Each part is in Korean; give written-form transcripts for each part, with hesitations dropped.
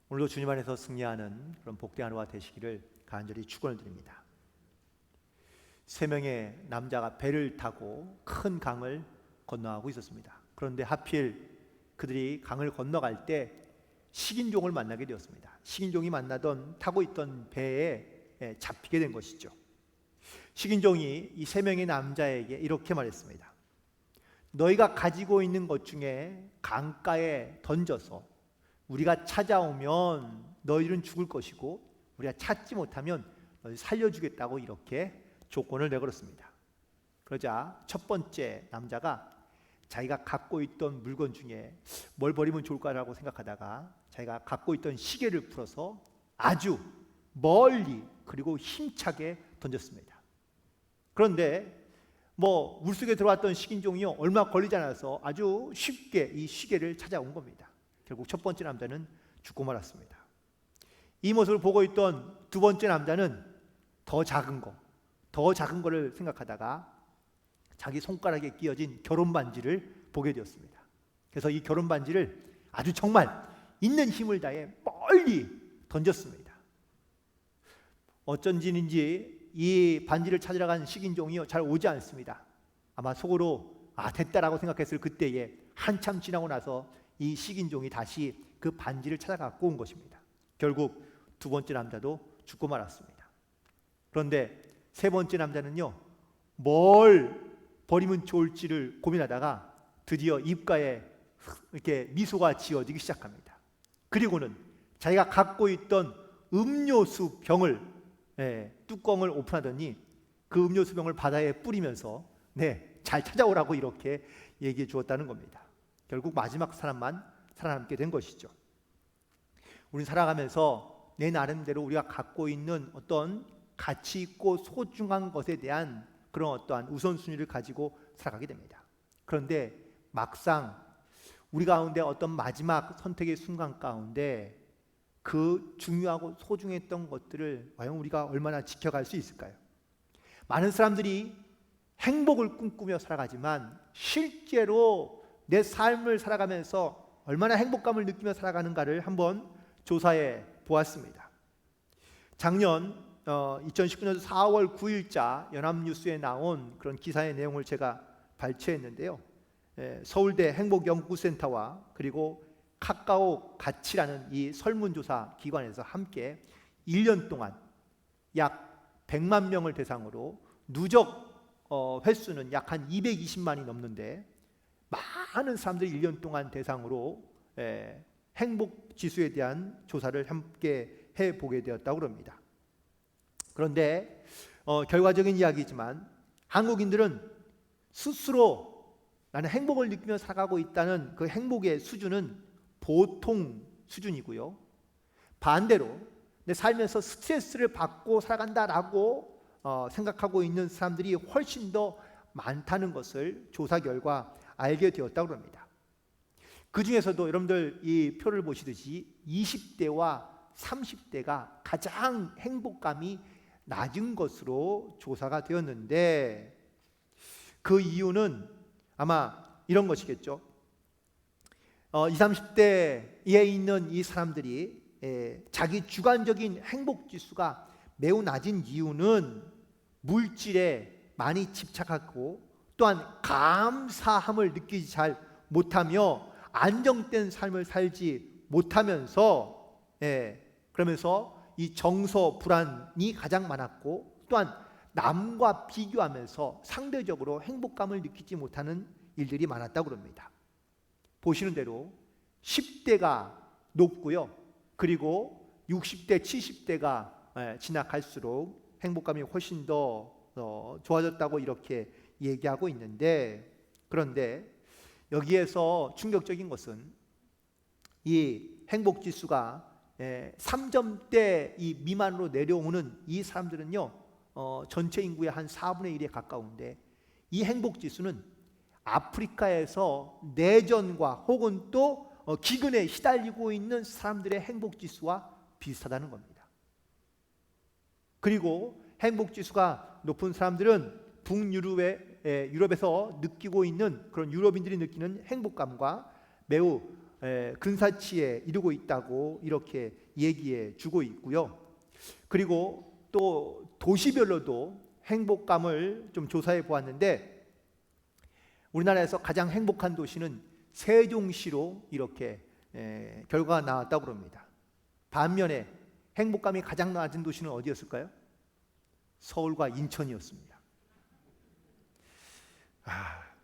오늘도 주님 안에서 승리하는 그런 복된 하루가 되시기를 간절히 축원을 드립니다. 세 명의 남자가 배를 타고 큰 강을 건너가고 있었습니다. 그런데 하필 그들이 강을 건너갈 때 식인종을 만나게 되었습니다. 식인종이 타고 있던 배에 잡히게 된 것이죠. 식인종이 이 세 명의 남자에게 이렇게 말했습니다. 너희가 가지고 있는 것 중에 강가에 던져서 우리가 찾아오면 너희는 죽을 것이고 우리가 찾지 못하면 너희 살려주겠다고 이렇게 조건을 내걸었습니다. 그러자 첫 번째 남자가 자기가 갖고 있던 물건 중에 뭘 버리면 좋을까라고 생각하다가 자기가 갖고 있던 시계를 풀어서 아주 멀리 그리고 힘차게 던졌습니다. 그런데 물속에 들어왔던 식인종이요 얼마 걸리지 않아서 아주 쉽게 이 시계를 찾아온 겁니다. 결국 첫 번째 남자는 죽고 말았습니다. 이 모습을 보고 있던 두 번째 남자는 더 작은 거를 생각하다가 자기 손가락에 끼어진 결혼 반지를 보게 되었습니다. 그래서 이 결혼 반지를 아주 정말 있는 힘을 다해 멀리 던졌습니다. 어쩐지인지 이 반지를 찾으러 간 식인종이요 잘 오지 않습니다. 아마 속으로 됐다라고 생각했을 그때에 한참 지나고 나서 이 식인종이 다시 그 반지를 찾아 갖고 온 것입니다. 결국 두 번째 남자도 죽고 말았습니다. 그런데 세 번째 남자는요 뭘 버리면 좋을지를 고민하다가 드디어 입가에 이렇게 미소가 지어지기 시작합니다. 그리고는 자기가 갖고 있던 음료수 병을 뚜껑을 오픈하더니 그 음료수 병을 바다에 뿌리면서 잘 찾아오라고 이렇게 얘기해 주었다는 겁니다. 결국 마지막 사람만 살아남게 된 것이죠. 우리는 살아가면서 내 나름대로 우리가 갖고 있는 어떤 가치 있고 소중한 것에 대한 그런 어떠한 우선순위를 가지고 살아가게 됩니다. 그런데 막상 우리 가운데 어떤 마지막 선택의 순간 가운데 그 중요하고 소중했던 것들을 과연 우리가 얼마나 지켜갈 수 있을까요? 많은 사람들이 행복을 꿈꾸며 살아가지만 실제로 내 삶을 살아가면서 얼마나 행복감을 느끼며 살아가는가를 한번 조사해 보았습니다. 작년 2019년 4월 9일자 연합뉴스에 나온 그런 기사의 내용을 제가 발췌했는데요. 서울대 행복연구센터와 그리고 카카오 가치라는 이 설문조사 기관에서 함께 1년 동안 약 100만 명을 대상으로 누적 횟수는 약 한 220만이 넘는데 많은 사람들이 1년 동안 대상으로 행복 지수에 대한 조사를 함께 해보게 되었다고 합니다. 그런데 결과적인 이야기지만 한국인들은 스스로 나는 행복을 느끼며 살아가고 있다는 그 행복의 수준은 보통 수준이고요. 반대로 내 삶에서 스트레스를 받고 살아간다라고 생각하고 있는 사람들이 훨씬 더 많다는 것을 조사 결과 알게 되었다고 합니다. 그 중에서도 여러분들 이 표를 보시듯이 20대와 30대가 가장 행복감이 낮은 것으로 조사가 되었는데 그 이유는 아마 이런 것이겠죠. 20, 30대에 있는 이 사람들이 자기 주관적인 행복 지수가 매우 낮은 이유는 물질에 많이 집착하고 또한 감사함을 느끼지 잘 못하며 안정된 삶을 살지 못하면서 그러면서 이 정서 불안이 가장 많았고 또한 남과 비교하면서 상대적으로 행복감을 느끼지 못하는 일들이 많았다고 합니다. 보시는 대로 10대가 높고요. 그리고 60대, 70대가 지나갈수록 행복감이 훨씬 더 좋아졌다고 이렇게 얘기하고 있는데 그런데 여기에서 충격적인 것은 이 행복지수가 3점대 이 미만으로 내려오는 이 사람들은요 전체 인구의 한 4분의 1에 가까운데 이 행복지수는 아프리카에서 내전과 혹은 또 기근에 시달리고 있는 사람들의 행복지수와 비슷하다는 겁니다. 그리고 행복지수가 높은 사람들은 북유럽에서 느끼고 있는 그런 유럽인들이 느끼는 행복감과 매우 근사치에 이르고 있다고 이렇게 얘기해 주고 있고요. 그리고 또 도시별로도 행복감을 좀 조사해 보았는데 우리나라에서 가장 행복한 도시는 세종시로 이렇게 결과가 나왔다고 그럽니다. 반면에 행복감이 가장 낮은 도시는 어디였을까요? 서울과 인천이었습니다.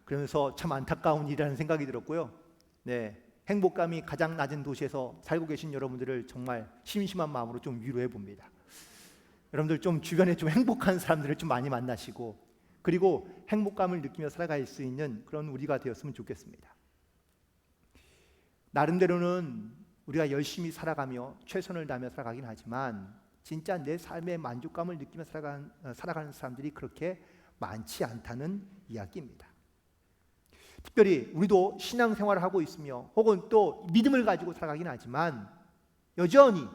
그러면서 참 안타까운 일이라는 생각이 들었고요. 행복감이 가장 낮은 도시에서 살고 계신 여러분들을 정말 심심한 마음으로 좀 위로해 봅니다. 여러분들 좀 주변에 좀 행복한 사람들을 좀 많이 만나시고 그리고 행복감을 느끼며 살아갈 수 있는 그런 우리가 되었으면 좋겠습니다. 나름대로는 우리가 열심히 살아가며 최선을 다하며 살아가긴 하지만 진짜 내 삶의 만족감을 느끼며 살아가는 사람들이 그렇게 많지 않다는 이야기입니다. 특별히 우리도 신앙생활을 하고 있으며 혹은 또 믿음을 가지고 살아가긴 하지만 여전히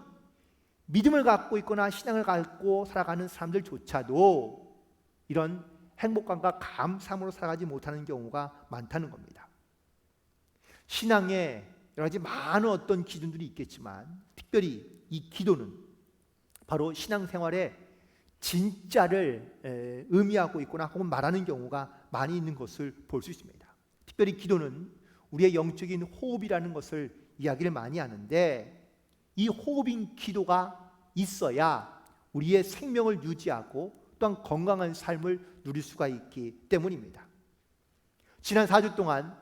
믿음을 갖고 있거나 신앙을 갖고 살아가는 사람들조차도 이런 행복감과 감사함으로 살아가지 못하는 경우가 많다는 겁니다. 신앙에 여러 가지 많은 어떤 기준들이 있겠지만 특별히 이 기도는 바로 신앙생활의 진짜를 의미하고 있거나 혹은 말하는 경우가 많이 있는 것을 볼 수 있습니다. 특별히 기도는 우리의 영적인 호흡이라는 것을 이야기를 많이 하는데 이 호흡인 기도가 있어야 우리의 생명을 유지하고 또한 건강한 삶을 누릴 수가 있기 때문입니다. 지난 4주 동안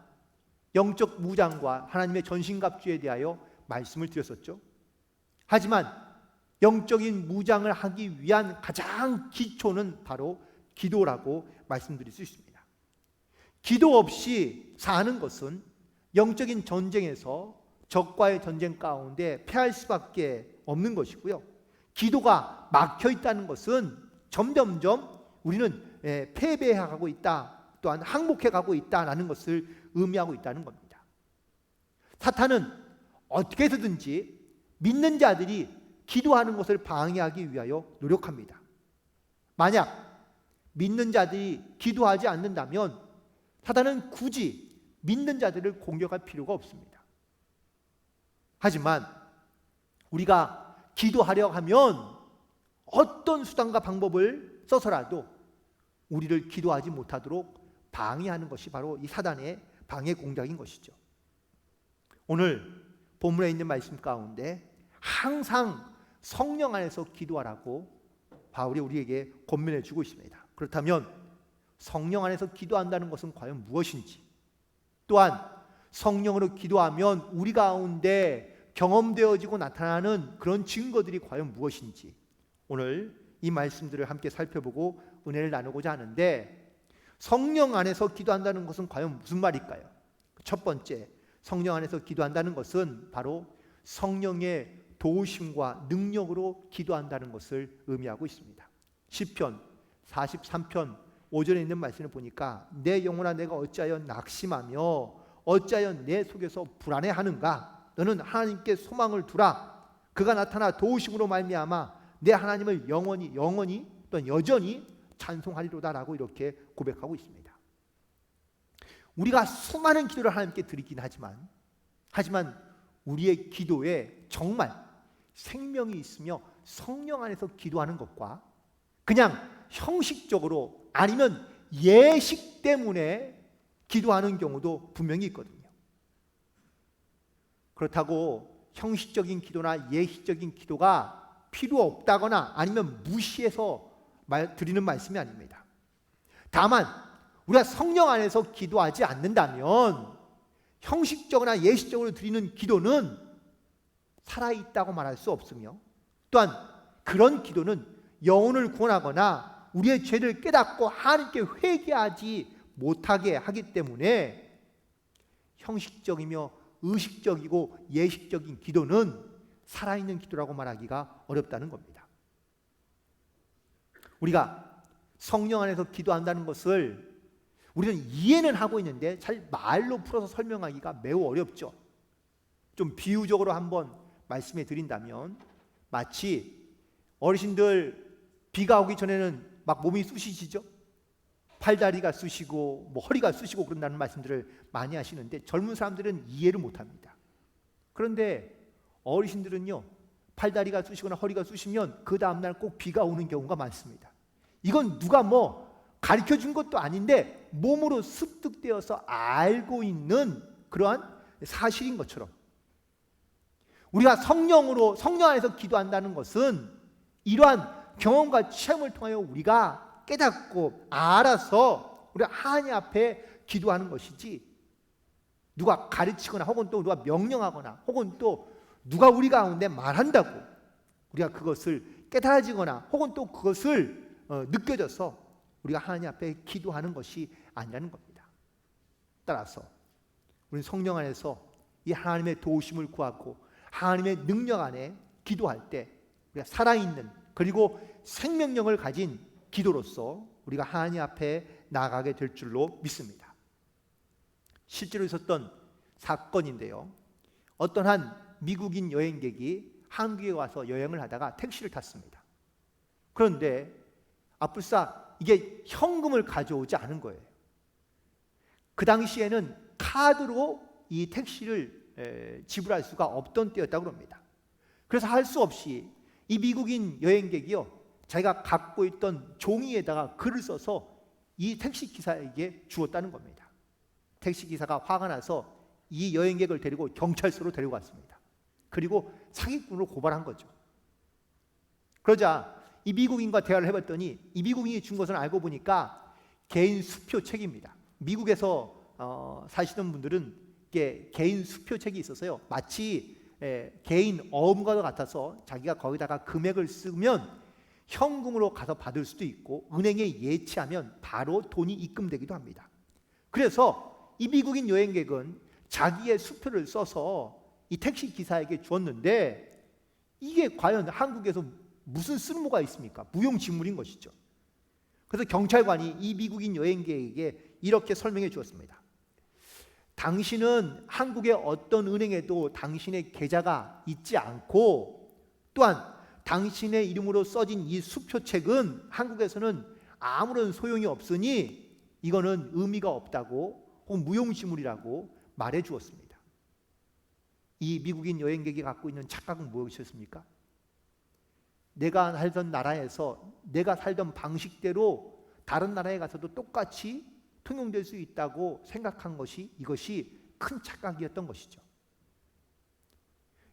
영적 무장과 하나님의 전신갑주에 대하여 말씀을 드렸었죠. 하지만 영적인 무장을 하기 위한 가장 기초는 바로 기도라고 말씀드릴 수 있습니다. 기도 없이 사는 것은 영적인 전쟁에서 적과의 전쟁 가운데 패할 수밖에 없는 것이고요. 기도가 막혀 있다는 것은 점점점 우리는 패배해가고 있다, 또한 항복해가고 있다라는 것을 의미하고 있다는 겁니다. 사탄은 어떻게 해서든지 믿는 자들이 기도하는 것을 방해하기 위하여 노력합니다. 만약 믿는 자들이 기도하지 않는다면 사탄은 굳이 믿는 자들을 공격할 필요가 없습니다. 하지만 우리가 기도하려 하면 어떤 수단과 방법을 써서라도 우리를 기도하지 못하도록 방해하는 것이 바로 이 사단의 방해 공작인 것이죠. 오늘 본문에 있는 말씀 가운데 항상 성령 안에서 기도하라고 바울이 우리에게 권면해 주고 있습니다. 그렇다면 성령 안에서 기도한다는 것은 과연 무엇인지, 또한 성령으로 기도하면 우리 가운데 경험되어지고 나타나는 그런 증거들이 과연 무엇인지 오늘 이 말씀들을 함께 살펴보고 은혜를 나누고자 하는데, 성령 안에서 기도한다는 것은 과연 무슨 말일까요? 첫 번째, 성령 안에서 기도한다는 것은 바로 성령의 도우심과 능력으로 기도한다는 것을 의미하고 있습니다. 시편 43편 5절에 있는 말씀을 보니까 내 영혼아 내가 어찌하여 낙심하며 어찌하여 내 속에서 불안해하는가? 너는 하나님께 소망을 두라. 그가 나타나 도우심으로 말미암아 내 하나님을 영원히 또는 여전히 찬송하리로다라고 이렇게 고백하고 있습니다. 우리가 수많은 기도를 하나님께 드리긴 하지만 우리의 기도에 정말 생명이 있으며 성령 안에서 기도하는 것과 그냥 형식적으로 아니면 예식 때문에 기도하는 경우도 분명히 있거든요. 그렇다고 형식적인 기도나 예식적인 기도가 필요 없다거나 아니면 무시해서 드리는 말씀이 아닙니다. 다만 우리가 성령 안에서 기도하지 않는다면 형식적이나 예식적으로 드리는 기도는 살아있다고 말할 수 없으며, 또한 그런 기도는 영혼을 구원하거나 우리의 죄를 깨닫고 하나님께 회개하지 못하게 하기 때문에 형식적이며 의식적이고 예식적인 기도는 살아있는 기도라고 말하기가 어렵다는 겁니다. 우리가 성령 안에서 기도한다는 것을 우리는 이해는 하고 있는데 잘 말로 풀어서 설명하기가 매우 어렵죠. 좀 비유적으로 한번 말씀해 드린다면, 마치 어르신들 비가 오기 전에는 막 몸이 쑤시시죠. 팔다리가 쑤시고 허리가 쑤시고 그런다는 말씀들을 많이 하시는데 젊은 사람들은 이해를 못합니다. 그런데 어르신들은요, 팔다리가 쑤시거나 허리가 쑤시면 그 다음날 꼭 비가 오는 경우가 많습니다. 이건 누가 가르쳐 준 것도 아닌데 몸으로 습득되어서 알고 있는 그러한 사실인 것처럼, 우리가 성령 안에서 기도한다는 것은 이러한 경험과 체험을 통하여 우리가 깨닫고 알아서 우리가 하나님 앞에 기도하는 것이지, 누가 가르치거나 혹은 또 누가 명령하거나 혹은 또 누가 우리 가운데 말한다고 우리가 그것을 깨달아지거나 혹은 또 그것을 느껴져서 우리가 하나님 앞에 기도하는 것이 아니라는 겁니다. 따라서 우리는 성령 안에서 이 하나님의 도우심을 구하고 하나님의 능력 안에 기도할 때 우리가 살아있는 그리고 생명력을 가진 기도로서 우리가 하나님 앞에 나아가게 될 줄로 믿습니다. 실제로 있었던 사건인데요, 어떤 한 미국인 여행객이 한국에 와서 여행을 하다가 택시를 탔습니다. 그런데 아뿔싸 이게 현금을 가져오지 않은 거예요. 그 당시에는 카드로 이 택시를 지불할 수가 없던 때였다고 합니다. 그래서 할 수 없이 이 미국인 여행객이요, 자기가 갖고 있던 종이에다가 글을 써서 이 택시기사에게 주었다는 겁니다. 택시기사가 화가 나서 이 여행객을 데리고 경찰서로 데려갔습니다. 그리고 사기꾼으로 고발한 거죠. 그러자 이 미국인과 대화를 해봤더니 이 미국인이 준 것을 알고 보니까 개인 수표 책입니다. 미국에서 사시는 분들은 개인 수표 책이 있어서요, 마치 개인 어음과도 같아서 자기가 거기다가 금액을 쓰면 현금으로 가서 받을 수도 있고 은행에 예치하면 바로 돈이 입금되기도 합니다. 그래서 이 미국인 여행객은 자기의 수표를 써서 이 택시 기사에게 주었는데 이게 과연 한국에서 무슨 쓸모가 있습니까? 무용지물인 것이죠. 그래서 경찰관이 이 미국인 여행객에게 이렇게 설명해 주었습니다. 당신은 한국의 어떤 은행에도 당신의 계좌가 있지 않고, 또한 당신의 이름으로 써진 이 수표책은 한국에서는 아무런 소용이 없으니 이거는 의미가 없다고 혹은 무용지물이라고 말해 주었습니다. 이 미국인 여행객이 갖고 있는 착각은 무엇이었습니까? 내가 살던 나라에서 내가 살던 방식대로 다른 나라에 가서도 똑같이 통용될 수 있다고 생각한 것이, 이것이 큰 착각이었던 것이죠.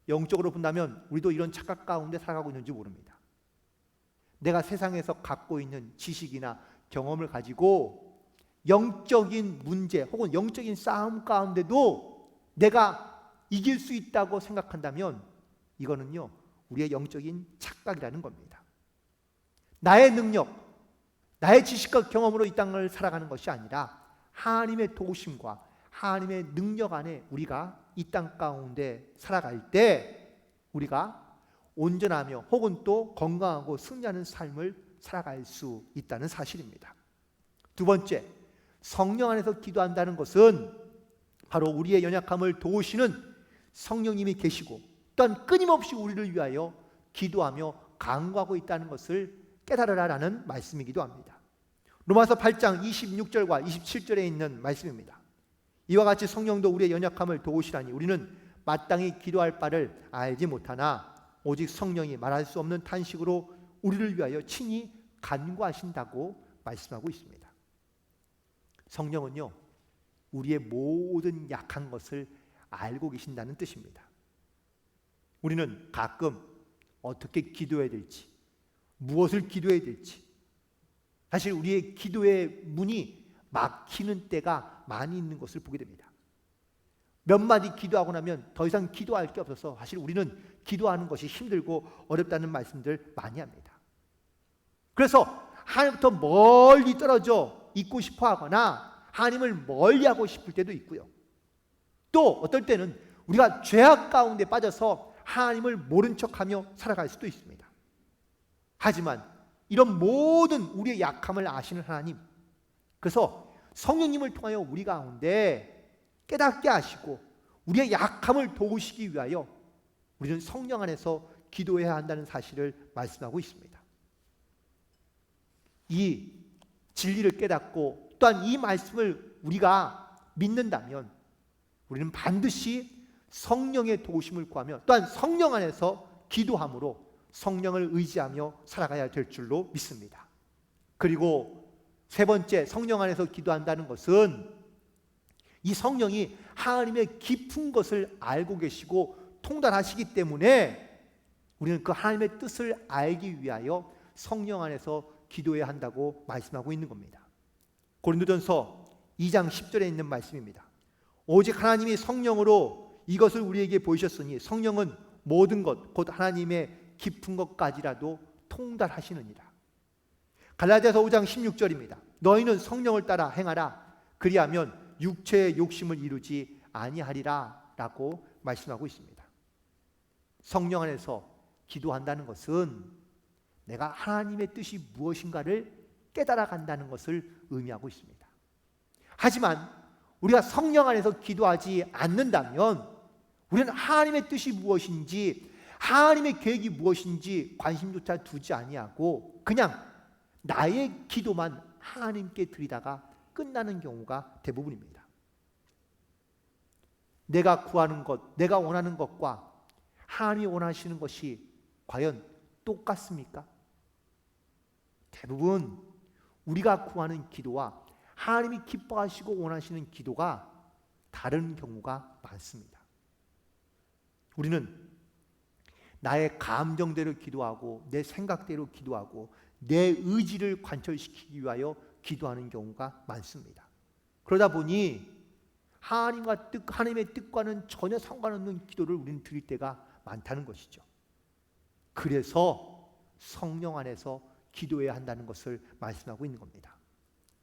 영적으로 본다면 우리도 이런 착각 가운데 살아가고 있는지 모릅니다. 내가 세상에서 갖고 있는 지식이나 경험을 가지고 영적인 문제 혹은 영적인 싸움 가운데도 내가 이길 수 있다고 생각한다면 이거는요, 우리의 영적인 착각이라는 겁니다. 나의 능력, 나의 지식과 경험으로 이 땅을 살아가는 것이 아니라 하나님의 도우심과 하나님의 능력 안에 우리가 이 땅 가운데 살아갈 때 우리가 온전하며 혹은 또 건강하고 승리하는 삶을 살아갈 수 있다는 사실입니다. 두 번째, 성령 안에서 기도한다는 것은 바로 우리의 연약함을 도우시는 성령님이 계시고 또한 끊임없이 우리를 위하여 기도하며 간구하고 있다는 것을 깨달으라라는 말씀이기도 합니다. 로마서 8장 26절과 27절에 있는 말씀입니다. 이와 같이 성령도 우리의 연약함을 도우시라니 우리는 마땅히 기도할 바를 알지 못하나 오직 성령이 말할 수 없는 탄식으로 우리를 위하여 친히 간구하신다고 말씀하고 있습니다. 성령은요, 우리의 모든 약한 것을 알고 계신다는 뜻입니다. 우리는 가끔 어떻게 기도해야 될지, 무엇을 기도해야 될지, 사실 우리의 기도의 문이 막히는 때가 많이 있는 것을 보게 됩니다. 몇 마디 기도하고 나면 더 이상 기도할 게 없어서 사실 우리는 기도하는 것이 힘들고 어렵다는 말씀들 많이 합니다. 그래서 하나님부터 멀리 떨어져 있고 싶어 하거나 하나님을 멀리하고 싶을 때도 있고요. 또 어떨 때는 우리가 죄악 가운데 빠져서 하나님을 모른 척하며 살아갈 수도 있습니다. 하지만 이런 모든 우리의 약함을 아시는 하나님, 그래서 성령님을 통하여 우리 가운데 깨닫게 하시고 우리의 약함을 도우시기 위하여 우리는 성령 안에서 기도해야 한다는 사실을 말씀하고 있습니다. 이 진리를 깨닫고 또한 이 말씀을 우리가 믿는다면 우리는 반드시 성령의 도우심을 구하며 또한 성령 안에서 기도함으로 성령을 의지하며 살아가야 될 줄로 믿습니다. 그리고 세 번째, 성령 안에서 기도한다는 것은 이 성령이 하나님의 깊은 것을 알고 계시고 통달하시기 때문에 우리는 그 하나님의 뜻을 알기 위하여 성령 안에서 기도해야 한다고 말씀하고 있는 겁니다. 고린도전서 2장 10절에 있는 말씀입니다. 오직 하나님이 성령으로 이것을 우리에게 보이셨으니 성령은 모든 것 곧 하나님의 깊은 것까지라도 통달하시느니라. 갈라디아서 5장 16절입니다. 너희는 성령을 따라 행하라. 그리하면 육체의 욕심을 이루지 아니하리라 라고 말씀하고 있습니다. 성령 안에서 기도한다는 것은 내가 하나님의 뜻이 무엇인가를 깨달아 간다는 것을 의미하고 있습니다. 하지만 우리가 성령 안에서 기도하지 않는다면 우리는 하나님의 뜻이 무엇인지 하나님의 계획이 무엇인지 관심조차 두지 아니하고 그냥 나의 기도만 하나님께 드리다가 끝나는 경우가 대부분입니다. 내가 구하는 것, 내가 원하는 것과 하나님이 원하시는 것이 과연 똑같습니까? 대부분 우리가 구하는 기도와 하나님이 기뻐하시고 원하시는 기도가 다른 경우가 많습니다. 우리는 나의 감정대로 기도하고 내 생각대로 기도하고 내 의지를 관철시키기 위하여 기도하는 경우가 많습니다. 그러다 보니 하나님의 뜻과는 전혀 상관없는 기도를 우리는 드릴 때가 많다는 것이죠. 그래서 성령 안에서 기도해야 한다는 것을 말씀하고 있는 겁니다.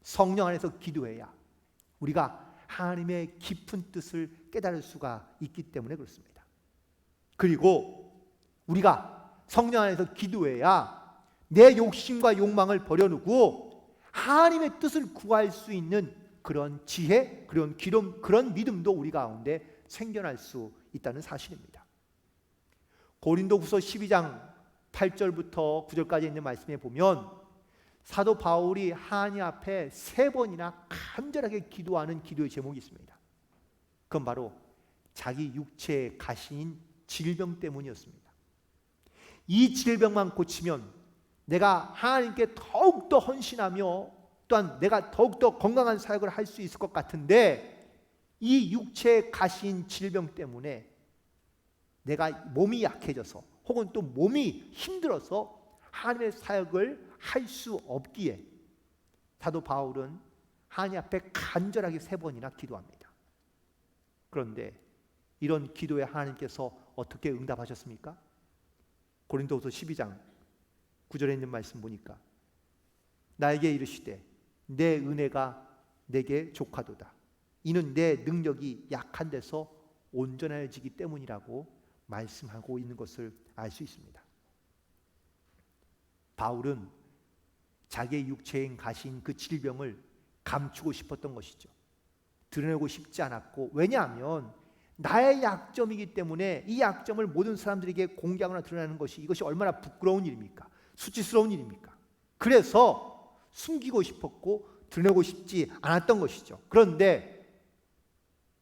성령 안에서 기도해야 우리가 하나님의 깊은 뜻을 깨달을 수가 있기 때문에 그렇습니다. 그리고 우리가 성령 안에서 기도해야 내 욕심과 욕망을 버려놓고 하나님의 뜻을 구할 수 있는 그런 지혜, 그런 믿음도 우리 가운데 생겨날 수 있다는 사실입니다. 고린도후서 12장 8절부터 9절까지 있는 말씀에 보면 사도 바울이 하나님 앞에 3번이나 간절하게 기도하는 기도의 제목이 있습니다. 그건 바로 자기 육체의 가시인 질병 때문이었습니다. 이 질병만 고치면 내가 하나님께 더욱더 헌신하며 또한 내가 더욱더 건강한 사역을 할 수 있을 것 같은데 이 육체의 가시인 질병 때문에 내가 몸이 약해져서 혹은 또 몸이 힘들어서 하나님의 사역을 할 수 없기에 사도 바울은 하나님 앞에 간절하게 3번이나 기도합니다. 그런데 이런 기도에 하나님께서 어떻게 응답하셨습니까? 고린도후서 12장 9절에 있는 말씀 보니까 나에게 이르시되 내 은혜가 내게 족하도다. 이는 내 능력이 약한 데서 온전해지기 때문이라고 말씀하고 있는 것을 알 수 있습니다. 바울은 자기의 육체인 가시인 그 질병을 감추고 싶었던 것이죠. 드러내고 싶지 않았고, 왜냐하면 나의 약점이기 때문에 이 약점을 모든 사람들에게 공개하거나 드러내는 것이 이것이 얼마나 부끄러운 일입니까? 수치스러운 일입니까? 그래서 숨기고 싶었고 드러내고 싶지 않았던 것이죠. 그런데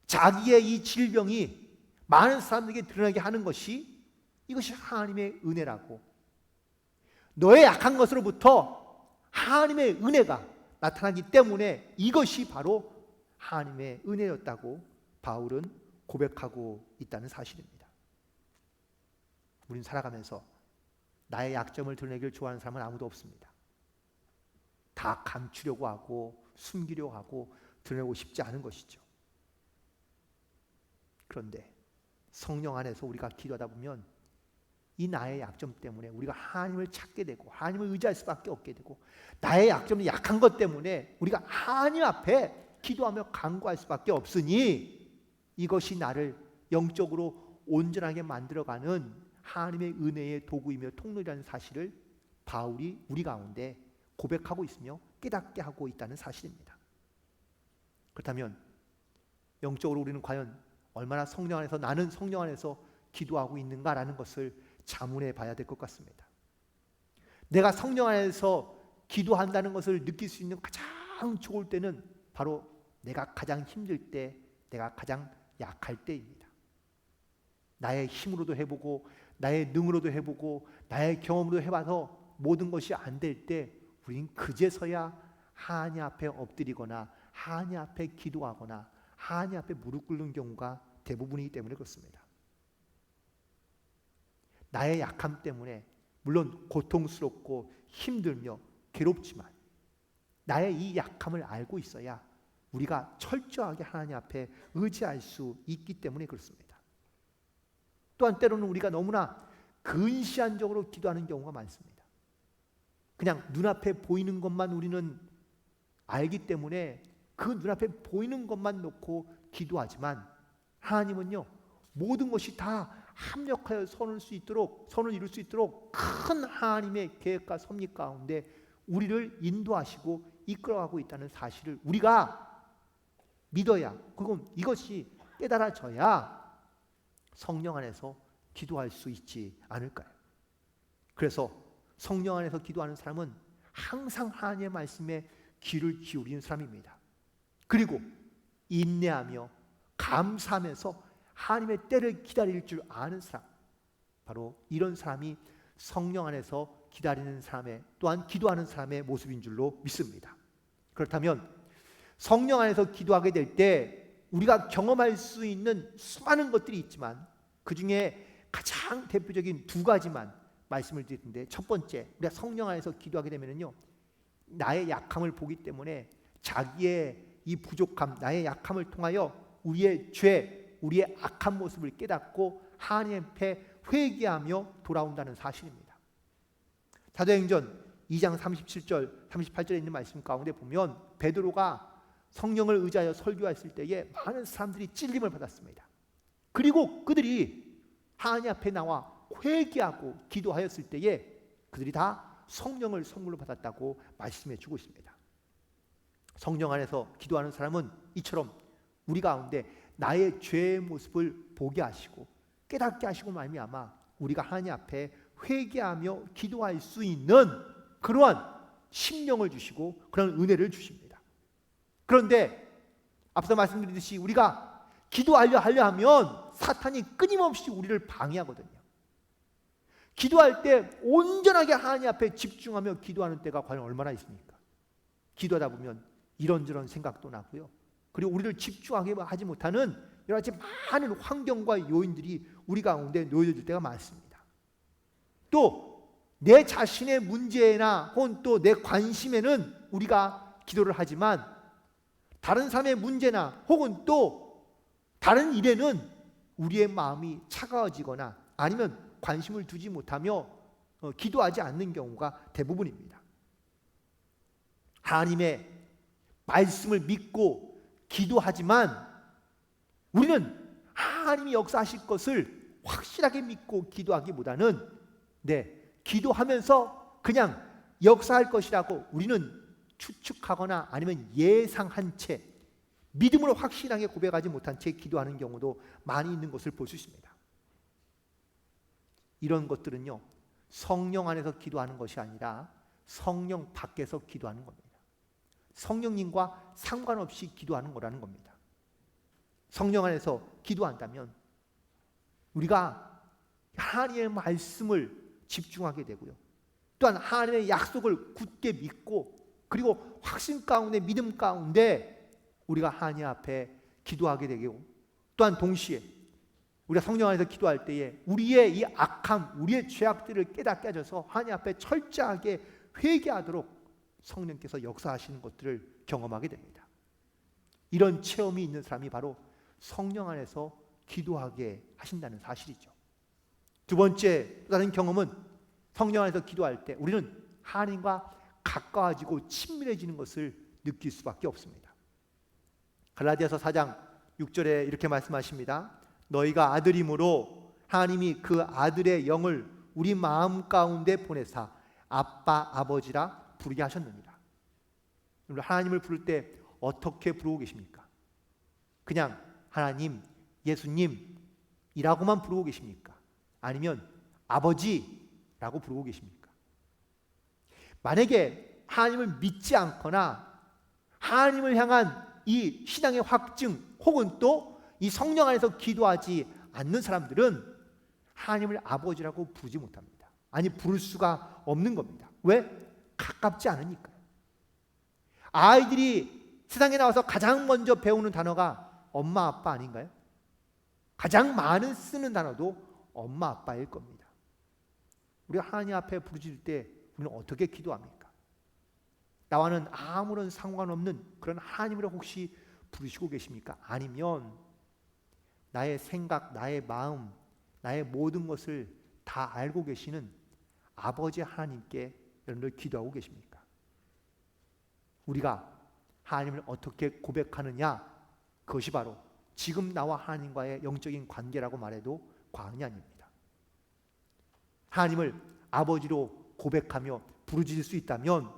자기의 이 질병이 많은 사람들에게 드러나게 하는 것이 이것이 하나님의 은혜라고, 너의 약한 것으로부터 하나님의 은혜가 나타나기 때문에 이것이 바로 하나님의 은혜였다고 바울은 고백하고 있다는 사실입니다. 우린 살아가면서 나의 약점을 드러내기를 좋아하는 사람은 아무도 없습니다. 다 감추려고 하고 숨기려고 하고 드러내고 싶지 않은 것이죠. 그런데 성령 안에서 우리가 기도하다 보면 이 나의 약점 때문에 우리가 하나님을 찾게 되고 하나님을 의지할 수밖에 없게 되고, 나의 약점이 약한 것 때문에 우리가 하나님 앞에 기도하며 간구할 수밖에 없으니 이것이 나를 영적으로 온전하게 만들어가는 하나님의 은혜의 도구이며 통로라는 사실을 바울이 우리 가운데 고백하고 있으며 깨닫게 하고 있다는 사실입니다. 그렇다면 영적으로 우리는 과연 얼마나 성령 안에서, 나는 성령 안에서 기도하고 있는가라는 것을 자문해 봐야 될 것 같습니다. 내가 성령 안에서 기도한다는 것을 느낄 수 있는 가장 좋을 때는 바로 내가 가장 힘들 때, 내가 가장 약할 때입니다. 나의 힘으로도 해보고 나의 능으로도 해보고 나의 경험으로 해봐서 모든 것이 안 될 때 우린 그제서야 하나님 앞에 엎드리거나 하나님 앞에 기도하거나 하나님 앞에 무릎 꿇는 경우가 대부분이기 때문에 그렇습니다. 나의 약함 때문에 물론 고통스럽고 힘들며 괴롭지만 나의 이 약함을 알고 있어야 우리가 철저하게 하나님 앞에 의지할 수 있기 때문에 그렇습니다. 또한 때로는 우리가 너무나 근시안적으로 기도하는 경우가 많습니다. 그냥 눈앞에 보이는 것만 우리는 알기 때문에 그 눈앞에 보이는 것만 놓고 기도하지만 하나님은요, 모든 것이 다 합력하여 선을 이룰 수 있도록 큰 하나님의 계획과 섭리 가운데 우리를 인도하시고 이끌어가고 있다는 사실을 우리가 믿어야, 그건 이것이 깨달아져야 성령 안에서 기도할 수 있지 않을까요? 그래서 성령 안에서 기도하는 사람은 항상 하나님의 말씀에 귀를 기울이는 사람입니다. 그리고 인내하며 감사하면서 하나님의 때를 기다릴 줄 아는 사람, 바로 이런 사람이 성령 안에서 기다리는 사람의, 또한 기도하는 사람의 모습인 줄로 믿습니다. 그렇다면 성령 안에서 기도하게 될 때 우리가 경험할 수 있는 수많은 것들이 있지만 그 중에 가장 대표적인 두 가지만 말씀을 드리는데, 첫 번째, 우리가 성령 안에서 기도하게 되면요, 나의 약함을 보기 때문에 자기의 이 부족함, 나의 약함을 통하여 우리의 죄, 우리의 악한 모습을 깨닫고 하나님 앞에 회개하며 돌아온다는 사실입니다. 사도행전 2장 37절, 38절에 있는 말씀 가운데 보면 베드로가 성령을 의지하여 설교했을 때에 많은 사람들이 찔림을 받았습니다. 그리고 그들이 하나님 앞에 나와 회개하고 기도하였을 때에 그들이 다 성령을 선물로 받았다고 말씀해 주고 있습니다. 성령 안에서 기도하는 사람은 이처럼 우리 가운데 나의 죄의 모습을 보게 하시고 깨닫게 하시고 말미암아 우리가 하나님 앞에 회개하며 기도할 수 있는 그러한 심령을 주시고 그런 은혜를 주십니다. 그런데 앞서 말씀드렸듯이 우리가 기도하려 하면 사탄이 끊임없이 우리를 방해하거든요. 기도할 때 온전하게 하나님 앞에 집중하며 기도하는 때가 과연 얼마나 있습니까? 기도하다 보면 이런저런 생각도 나고요. 그리고 우리를 집중하게 하지 못하는 여러 가지 많은 환경과 요인들이 우리 가운데 놓여질 때가 많습니다. 또 내 자신의 문제나 혹은 또 내 관심에는 우리가 기도를 하지만 다른 사람의 문제나 혹은 또 다른 일에는 우리의 마음이 차가워지거나 아니면 관심을 두지 못하며 기도하지 않는 경우가 대부분입니다. 하나님의 말씀을 믿고 기도하지만 우리는 하나님이 역사하실 것을 확실하게 믿고 기도하기보다는 기도하면서 그냥 역사할 것이라고 우리는 추측하거나 아니면 예상한 채 믿음으로 확실하게 고백하지 못한 채 기도하는 경우도 많이 있는 것을 볼 수 있습니다. 이런 것들은요, 성령 안에서 기도하는 것이 아니라 성령 밖에서 기도하는 겁니다. 성령님과 상관없이 기도하는 거라는 겁니다. 성령 안에서 기도한다면 우리가 하나님의 말씀을 집중하게 되고요, 또한 하나님의 약속을 굳게 믿고 그리고 확신 가운데 믿음 가운데 우리가 하나님 앞에 기도하게 되고, 또한 동시에 우리가 성령 안에서 기도할 때에 우리의 이 악함, 우리의 죄악들을 깨닫게 하셔서 하나님 앞에 철저하게 회개하도록 성령께서 역사하시는 것들을 경험하게 됩니다. 이런 체험이 있는 사람이 바로 성령 안에서 기도하게 하신다는 사실이죠. 두 번째 또 다른 경험은 성령 안에서 기도할 때 우리는 하나님과 가까워지고 친밀해지는 것을 느낄 수밖에 없습니다. 갈라디아서 4장 6절에 이렇게 말씀하십니다. 너희가 아들임으로 하나님이 그 아들의 영을 우리 마음 가운데 보내사 아빠 아버지라 부르게 하셨느니라. 하나님을 부를 때 어떻게 부르고 계십니까? 그냥 하나님, 예수님이라고만 부르고 계십니까? 아니면 아버지라고 부르고 계십니까? 만약에 하나님을 믿지 않거나 하나님을 향한 이 신앙의 확증 혹은 또 이 성령 안에서 기도하지 않는 사람들은 하나님을 아버지라고 부르지 못합니다. 아니, 부를 수가 없는 겁니다. 왜? 가깝지 않으니까요. 아이들이 세상에 나와서 가장 먼저 배우는 단어가 엄마 아빠 아닌가요? 가장 많은 쓰는 단어도 엄마 아빠일 겁니다. 우리가 하나님 앞에 부르짖을 때 우리는 어떻게 기도합니까? 나와는 아무런 상관없는 그런 하나님을 혹시 부르시고 계십니까? 아니면 나의 생각, 나의 마음, 나의 모든 것을 다 알고 계시는 아버지 하나님께 여러분들 기도하고 계십니까? 우리가 하나님을 어떻게 고백하느냐, 그것이 바로 지금 나와 하나님과의 영적인 관계라고 말해도 과언이 아닙니다. 하나님을 아버지로 고백하며 부르짖을 수 있다면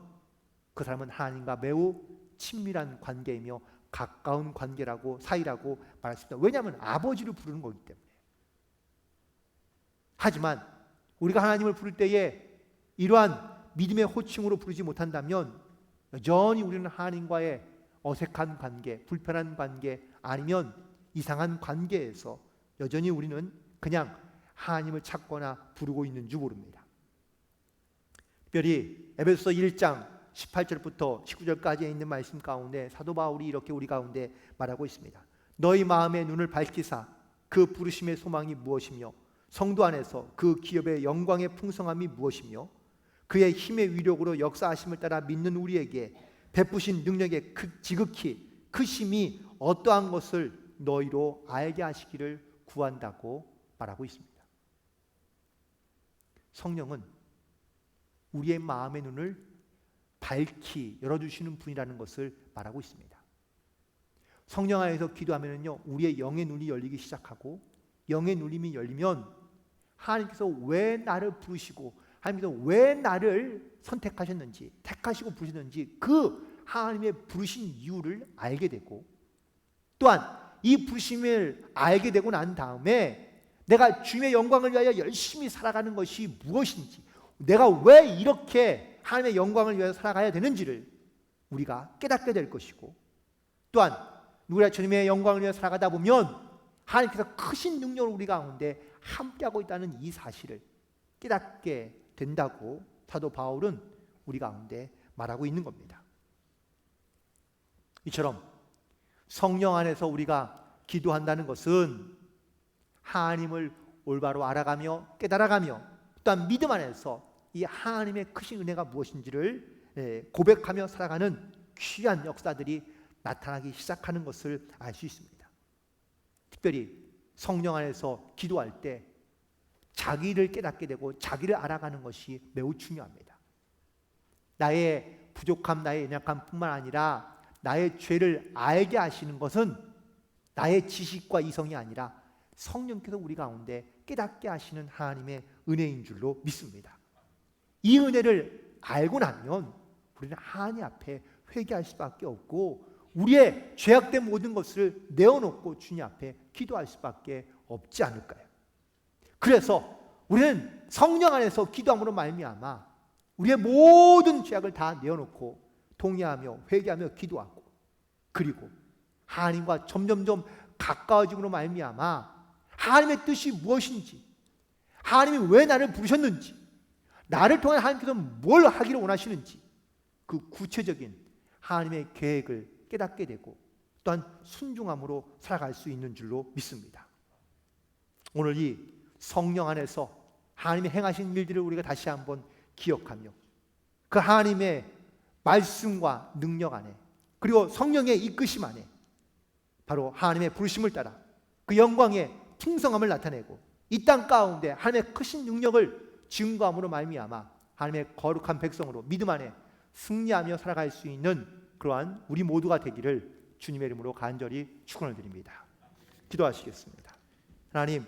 그 사람은 하나님과 매우 친밀한 관계이며 가까운 관계라고, 사이라고 말할 수 있다. 왜냐하면 아버지로 부르는 거기 때문에. 하지만 우리가 하나님을 부를 때에 이러한 믿음의 호칭으로 부르지 못한다면 여전히 우리는 하나님과의 어색한 관계, 불편한 관계, 아니면 이상한 관계에서 여전히 우리는 그냥 하나님을 찾거나 부르고 있는 줄 모릅니다. 특별히 에베소서 1장 18절부터 19절까지에 있는 말씀 가운데 사도 바울이 이렇게 우리 가운데 말하고 있습니다. 너희 마음의 눈을 밝히사 그 부르심의 소망이 무엇이며 성도 안에서 그 기업의 영광의 풍성함이 무엇이며 그의 힘의 위력으로 역사하심을 따라 믿는 우리에게 베푸신 능력의 지극히 크심이 어떠한 것을 너희로 알게 하시기를 구한다고 말하고 있습니다. 성령은 우리의 마음의 눈을 밝히 열어주시는 분이라는 것을 말하고 있습니다. 성령 안에서 기도하면요, 우리의 영의 눈이 열리기 시작하고, 영의 눈이 열리면 하나님께서 왜 나를 부르시고 하나님께서 왜 나를 선택하셨는지, 택하시고 부르셨는지 그 하나님의 부르신 이유를 알게 되고, 또한 이 부르심을 알게 되고 난 다음에 내가 주님의 영광을 위하여 열심히 살아가는 것이 무엇인지, 내가 왜 이렇게 하나님의 영광을 위하여 살아가야 되는지를 우리가 깨닫게 될 것이고, 또한 누구나 주님의 영광을 위하여 살아가다 보면 하나님께서 크신 능력을 우리 가운데 함께하고 있다는 이 사실을 깨닫게 된다고 사도 바울은 우리 가운데 말하고 있는 겁니다. 이처럼 성령 안에서 우리가 기도한다는 것은 하나님을 올바로 알아가며 깨달아가며, 또한 믿음 안에서 이 하나님의 크신 은혜가 무엇인지를 고백하며 살아가는 귀한 역사들이 나타나기 시작하는 것을 알 수 있습니다. 특별히 성령 안에서 기도할 때 자기를 깨닫게 되고 자기를 알아가는 것이 매우 중요합니다. 나의 부족함, 나의 연약함뿐만 아니라 나의 죄를 알게 하시는 것은 나의 지식과 이성이 아니라 성령께서 우리 가운데 깨닫게 하시는 하나님의 은혜인 줄로 믿습니다. 이 은혜를 알고 나면 우리는 하나님 앞에 회개할 수밖에 없고, 우리의 죄악된 모든 것을 내어놓고 주님 앞에 기도할 수밖에 없지 않을까요? 그래서 우리는 성령 안에서 기도함으로 말미암아 우리의 모든 죄악을 다 내어놓고 동의하며 회개하며 기도하고, 그리고 하나님과 점점점 가까워짐으로 말미암아 하나님의 뜻이 무엇인지, 하나님이 왜 나를 부르셨는지, 나를 통해 하나님께서 뭘 하기를 원하시는지 그 구체적인 하나님의 계획을 깨닫게 되고, 또한 순종함으로 살아갈 수 있는 줄로 믿습니다. 오늘 이 성령 안에서 하나님이 행하신 일들을 우리가 다시 한번 기억하며 그 하나님의 말씀과 능력 안에, 그리고 성령의 이끄심 안에 바로 하나님의 부르심을 따라 그 영광의 풍성함을 나타내고 이 땅 가운데 하나님의 크신 능력을 증거함으로 말미암아 하나님의 거룩한 백성으로 믿음 안에 승리하며 살아갈 수 있는 그러한 우리 모두가 되기를 주님의 이름으로 간절히 축원을 드립니다. 기도하시겠습니다. 하나님,